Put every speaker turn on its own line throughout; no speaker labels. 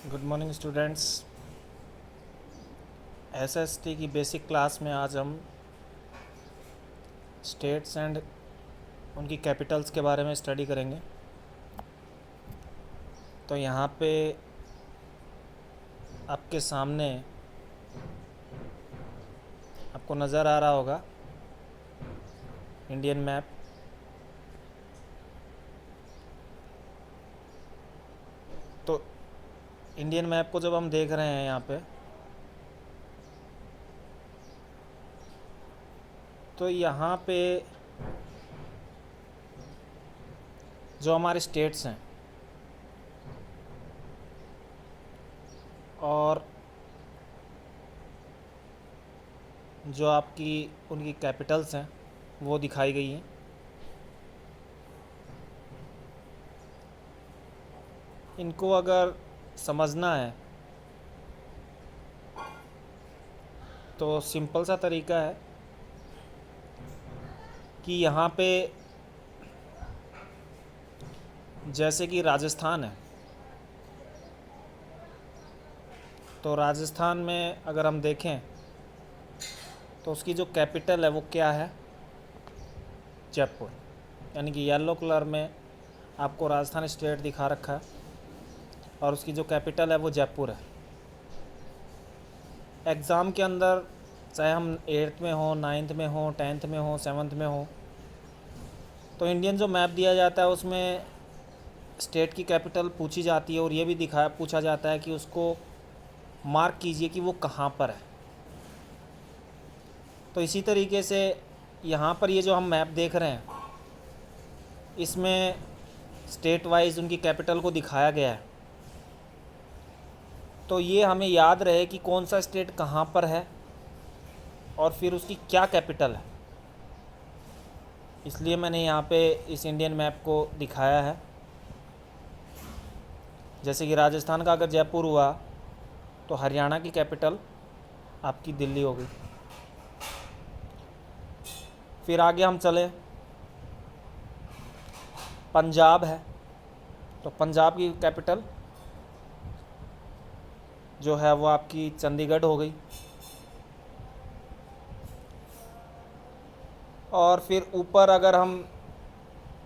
Good morning students. SST की basic class में आज हम स्टेट्स एंड उनकी कैपिटल्स के बारे में स्टडी करेंगे। तो यहाँ पे आपके सामने आपको नज़र आ रहा होगा इंडियन मैप। तो इंडियन मैप को जब हम देख रहे हैं यहाँ पे, तो यहाँ पे जो हमारे स्टेट्स हैं और जो आपकी उनकी कैपिटल्स हैं वो दिखाई गई हैं। इनको अगर समझना है तो सिंपल सा तरीका है कि यहाँ पे जैसे कि राजस्थान है, तो राजस्थान में अगर हम देखें तो उसकी जो कैपिटल है वो क्या है? जयपुर। यानी कि येलो कलर में आपको राजस्थान स्टेट दिखा रखा है और उसकी जो कैपिटल है वो जयपुर है। एग्ज़ाम के अंदर चाहे हम 8th में हो, 9th में हो, 10th में हो, 7th में हो, तो इंडियन जो मैप दिया जाता है उसमें स्टेट की कैपिटल पूछी जाती है और ये भी पूछा जाता है कि उसको मार्क कीजिए कि वो कहाँ पर है। तो इसी तरीके से यहाँ पर ये जो हम मैप देख रहे हैं इसमें स्टेट वाइज उनकी कैपिटल को दिखाया गया है। तो ये हमें याद रहे कि कौन सा स्टेट कहाँ पर है और फिर उसकी क्या कैपिटल है, इसलिए मैंने यहाँ पे इस इंडियन मैप को दिखाया है। जैसे कि राजस्थान का अगर जयपुर हुआ तो हरियाणा की कैपिटल आपकी दिल्ली हो गई। फिर आगे हम चले, पंजाब है तो पंजाब की कैपिटल जो है वो आपकी चंडीगढ़ हो गई। और फिर ऊपर अगर हम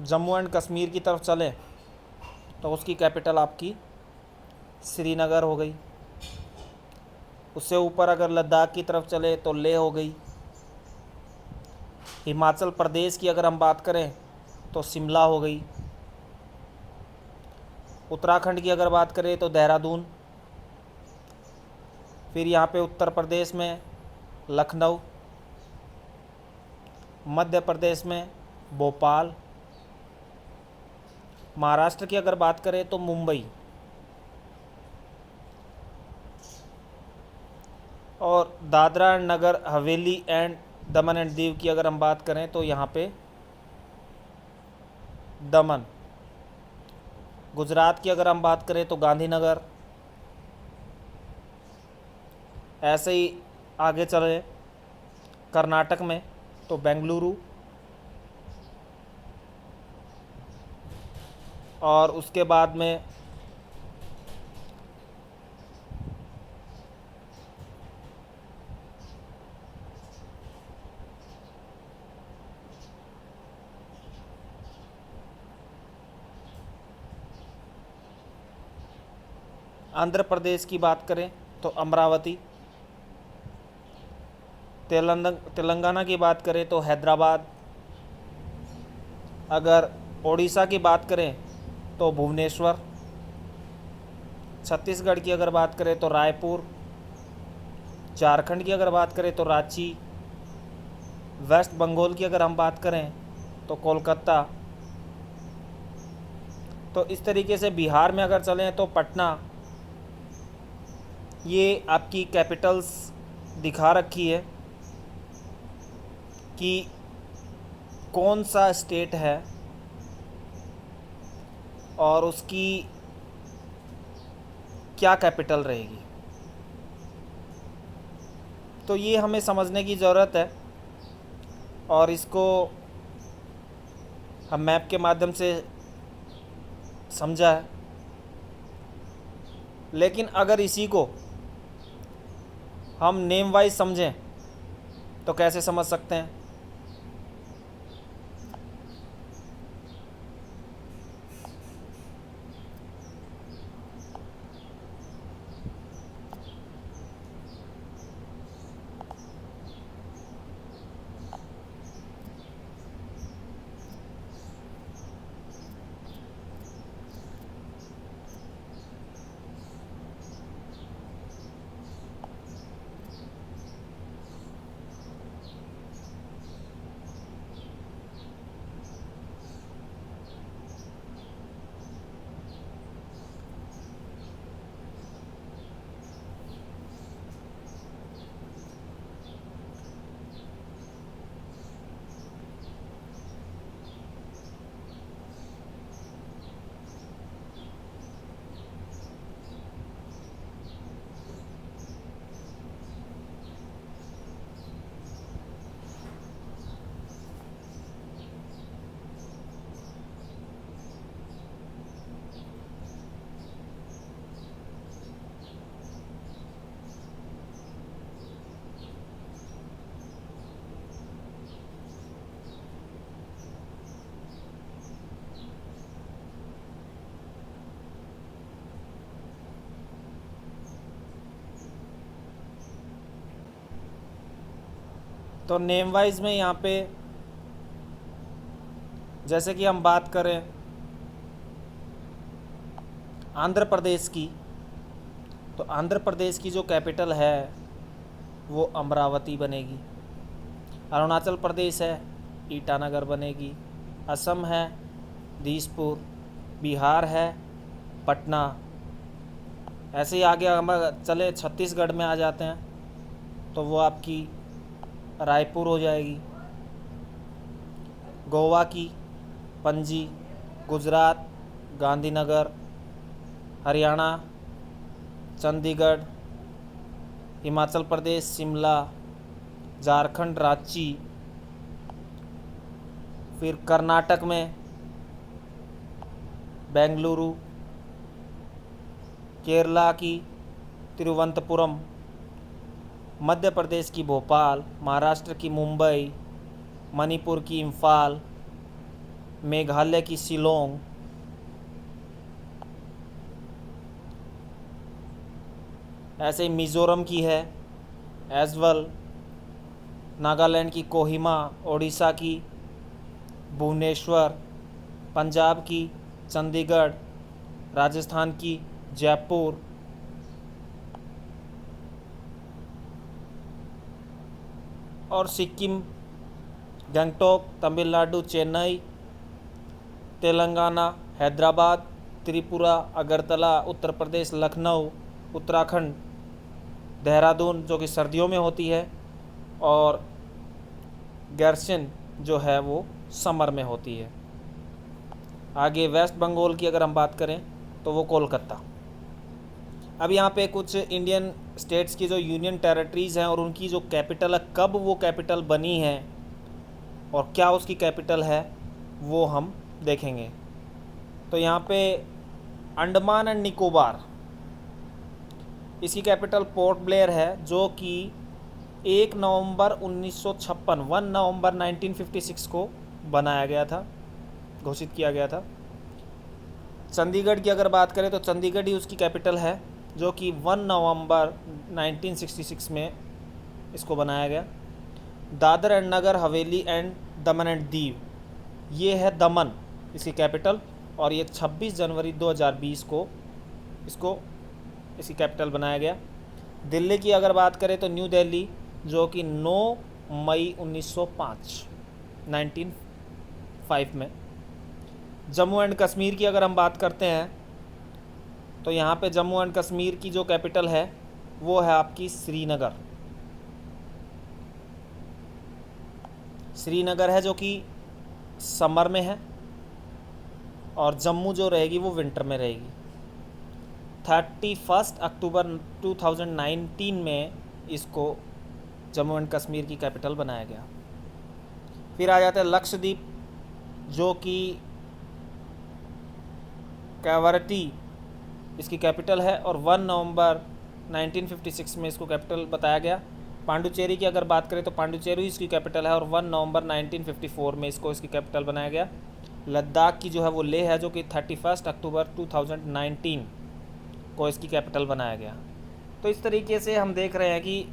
जम्मू एंड कश्मीर की तरफ चलें तो उसकी कैपिटल आपकी श्रीनगर हो गई। उससे ऊपर अगर लद्दाख की तरफ चले तो लेह हो गई। हिमाचल प्रदेश की अगर हम बात करें तो शिमला हो गई। उत्तराखंड की अगर बात करें तो देहरादून। फिर यहाँ पे उत्तर प्रदेश में लखनऊ, मध्य प्रदेश में भोपाल, महाराष्ट्र की अगर बात करें तो मुंबई, और Dadra and Nagar Haveli and Daman and Diu की अगर हम बात करें तो यहाँ पे दमन। गुजरात की अगर हम बात करें तो गांधीनगर। ऐसे ही आगे चले कर्नाटक में तो बेंगलुरु, और उसके बाद में आंध्र प्रदेश की बात करें तो अमरावती। तेलंगाना की बात करें तो हैदराबाद। अगर उड़ीसा की बात करें तो भुवनेश्वर। छत्तीसगढ़ की अगर बात करें तो रायपुर। झारखंड की अगर बात करें तो रांची। वेस्ट बंगाल की अगर हम बात करें तो कोलकाता। तो इस तरीके से बिहार में अगर चलें तो पटना। ये आपकी कैपिटल्स दिखा रखी है कि कौन सा स्टेट है और उसकी क्या कैपिटल रहेगी। तो ये हमें समझने की ज़रूरत है और इसको हम मैप के माध्यम से समझा है। लेकिन अगर इसी को हम नेम वाइज समझें तो कैसे समझ सकते हैं? तो नेम वाइज में यहाँ पे जैसे कि हम बात करें आंध्र प्रदेश की, तो आंध्र प्रदेश की जो कैपिटल है वो अमरावती बनेगी। अरुणाचल प्रदेश है ईटानगर बनेगी। असम है दिसपुर। बिहार है पटना। ऐसे ही आगे हम चले छत्तीसगढ़ में आ जाते हैं तो वो आपकी रायपुर हो जाएगी। गोवा की पणजी। गुजरात गांधीनगर। हरियाणा चंडीगढ़। हिमाचल प्रदेश शिमला। झारखंड रांची। फिर कर्नाटक में बेंगलुरु। केरला की तिरुवनंतपुरम। मध्य प्रदेश की भोपाल। महाराष्ट्र की मुंबई। मणिपुर की इम्फाल। मेघालय की शिलोंग। ऐसे ही मिज़ोरम की है एजवल। नागालैंड की कोहिमा। ओडिशा की भुवनेश्वर। पंजाब की चंडीगढ़। राजस्थान की जयपुर। और सिक्किम गंगटोक। तमिलनाडु चेन्नई। तेलंगाना हैदराबाद। त्रिपुरा अगरतला। उत्तर प्रदेश लखनऊ। उत्तराखंड देहरादून जो कि सर्दियों में होती है, और गैरसिन जो है वो समर में होती है। आगे वेस्ट बंगाल की अगर हम बात करें तो वो कोलकाता। अब यहाँ पे कुछ इंडियन स्टेट्स की जो यूनियन टेरिटरीज़ हैं और उनकी जो कैपिटल है, कब वो कैपिटल बनी है और क्या उसकी कैपिटल है, वो हम देखेंगे। तो यहाँ पे अंडमान एंड निकोबार, इसकी कैपिटल पोर्ट ब्लेयर है, जो कि 1 नवंबर 1956 1 नवंबर 1956 को बनाया गया था, घोषित किया गया था। चंडीगढ़ की अगर बात करें तो चंडीगढ़ ही उसकी कैपिटल है, जो कि 1 नवंबर 1966 में इसको बनाया गया। Dadar and Nagar Haveli and Daman and Diu, ये है दमन इसकी कैपिटल, और ये 26 जनवरी 2020 को इसकी कैपिटल बनाया गया। दिल्ली की अगर बात करें तो न्यू दिल्ली, जो कि 9 मई 1905 में। जम्मू एंड कश्मीर की अगर हम बात करते हैं तो यहाँ पे जम्मू एंड कश्मीर की जो कैपिटल है वो है आपकी श्रीनगर। श्रीनगर है जो कि समर में है, और जम्मू जो रहेगी वो विंटर में रहेगी। 31 अक्टूबर 2019 में इसको जम्मू एंड कश्मीर की कैपिटल बनाया गया। फिर आ जाता है लक्षद्वीप, जो कि कैवरटी इसकी कैपिटल है, और 1 नवंबर 1956 में इसको कैपिटल बताया गया। पांडुचेरी की अगर बात करें तो पांडुचेरी इसकी कैपिटल है, और 1 नवंबर 1954 में इसको इसकी कैपिटल बनाया गया। लद्दाख की जो है वो लेह है, जो कि 31 अक्टूबर 2019 को इसकी कैपिटल बनाया गया। तो इस तरीके से हम देख रहे हैं कि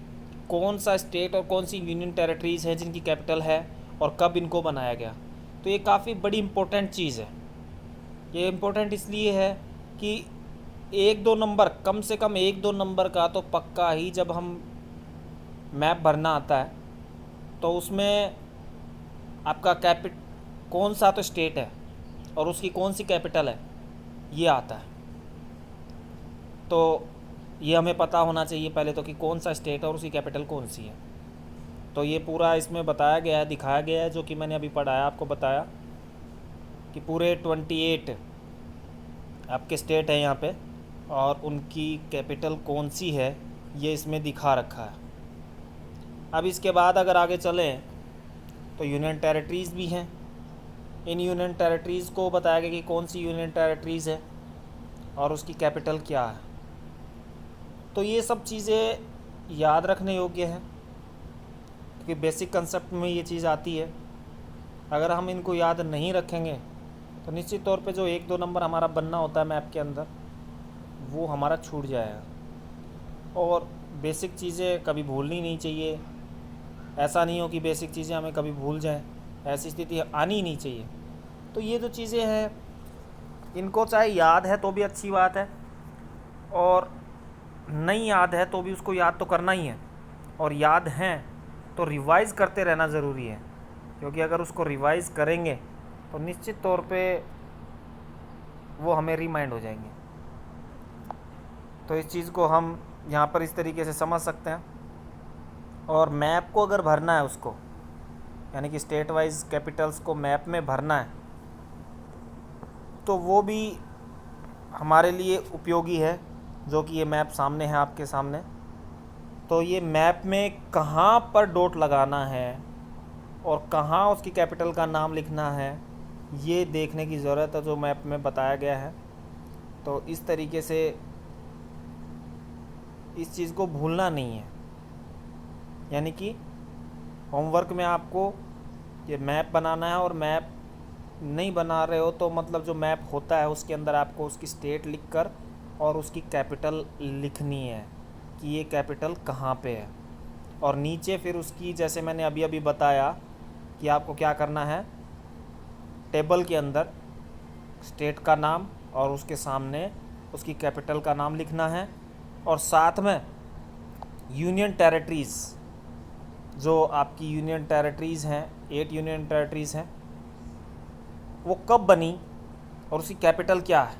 कौन सा स्टेट और कौन सी यूनियन टेरिटरीज़ हैं जिनकी कैपिटल है और कब इनको बनाया गया। तो ये काफ़ी बड़ी इम्पोर्टेंट चीज़ है। ये इम्पोर्टेंट इसलिए है कि 1-2 नंबर, कम से कम 1-2 नंबर का तो पक्का ही जब हम मैप भरना आता है तो उसमें आपका कौन सा तो स्टेट है और उसकी कौन सी कैपिटल है ये आता है। तो ये हमें पता होना चाहिए पहले तो कि कौन सा स्टेट है और उसकी कैपिटल कौन सी है। तो ये पूरा इसमें बताया गया है, दिखाया गया है, जो कि मैंने अभी पढ़ाया, आपको बताया कि पूरे 28 आपके स्टेट हैं यहाँ पे और उनकी कैपिटल कौन सी है ये इसमें दिखा रखा है। अब इसके बाद अगर आगे चलें तो यूनियन टेरिटरीज़ भी हैं। इन यूनियन टेरिटरीज़ को बताया गया कि कौन सी यूनियन टेरिटरीज़ है और उसकी कैपिटल क्या है। तो ये सब चीज़ें याद रखने योग्य हैं क्योंकि बेसिक कंसेप्ट में ये चीज़ आती है। अगर हम इनको याद नहीं रखेंगे तो निश्चित तौर पे जो 1-2 नंबर हमारा बनना होता है मैप के अंदर वो हमारा छूट जाएगा। और बेसिक चीज़ें कभी भूलनी नहीं चाहिए। ऐसा नहीं हो कि बेसिक चीज़ें हमें कभी भूल जाएं, ऐसी स्थिति आनी ही नहीं चाहिए। तो ये जो चीज़ें हैं इनको चाहे याद है तो भी अच्छी बात है, और नहीं याद है तो भी उसको याद तो करना ही है, और याद हैं तो रिवाइज़ करते रहना ज़रूरी है। क्योंकि अगर उसको रिवाइज़ करेंगे तो निश्चित तौर पे वो हमें रिमाइंड हो जाएंगे। तो इस चीज़ को हम यहाँ पर इस तरीके से समझ सकते हैं। और मैप को अगर भरना है उसको, यानी कि स्टेट वाइज कैपिटल्स को मैप में भरना है तो वो भी हमारे लिए उपयोगी है, जो कि ये मैप सामने है आपके सामने। तो ये मैप में कहाँ पर डॉट लगाना है और कहाँ उसकी कैपिटल का नाम लिखना है ये देखने की ज़रूरत है, जो मैप में बताया गया है। तो इस तरीके से इस चीज़ को भूलना नहीं है। यानी कि होमवर्क में आपको ये मैप बनाना है, और मैप नहीं बना रहे हो तो मतलब जो मैप होता है उसके अंदर आपको उसकी स्टेट लिखकर और उसकी कैपिटल लिखनी है कि ये कैपिटल कहाँ पे है। और नीचे फिर उसकी, जैसे मैंने अभी अभी बताया कि आपको क्या करना है, टेबल के अंदर स्टेट का नाम और उसके सामने उसकी कैपिटल का नाम लिखना है। और साथ में यूनियन टेरिटरीज़, जो आपकी यूनियन टेरिटरीज़ हैं, 8 यूनियन टेरिटरीज़ हैं, वो कब बनी और उसकी कैपिटल क्या है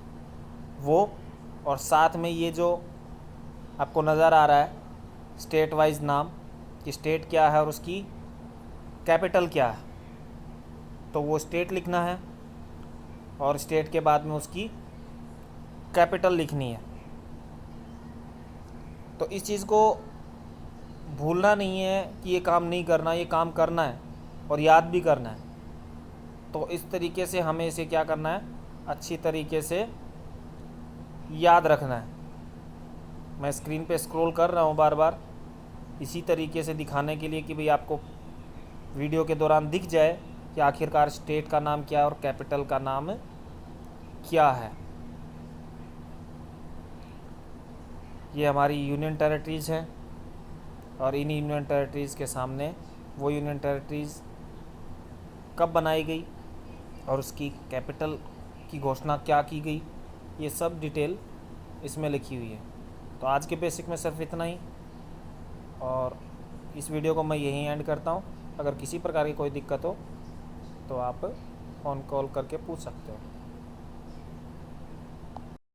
वो, और साथ में ये जो आपको नज़र आ रहा है स्टेट वाइज नाम कि स्टेट क्या है और उसकी कैपिटल क्या है, तो वो स्टेट लिखना है और स्टेट के बाद में उसकी कैपिटल लिखनी है। तो इस चीज़ को भूलना नहीं है कि ये काम नहीं करना, ये काम करना है और याद भी करना है। तो इस तरीके से हमें इसे क्या करना है, अच्छी तरीके से याद रखना है। मैं स्क्रीन पे स्क्रॉल कर रहा हूँ बार बार इसी तरीके से दिखाने के लिए कि भाई आपको वीडियो के दौरान दिख जाए कि आखिरकार स्टेट का नाम क्या है और कैपिटल का नाम क्या है। ये हमारी यूनियन टेरिटरीज़ हैं और इन यूनियन टेरिटरीज़ के सामने वो यूनियन टेरिटरीज़ कब बनाई गई और उसकी कैपिटल की घोषणा क्या की गई, ये सब डिटेल इसमें लिखी हुई है। तो आज के बेसिक में सिर्फ इतना ही, और इस वीडियो को मैं यहीं एंड करता हूँ। अगर किसी प्रकार की कोई दिक्कत हो तो आप फ़ोन कॉल करके पूछ सकते हो।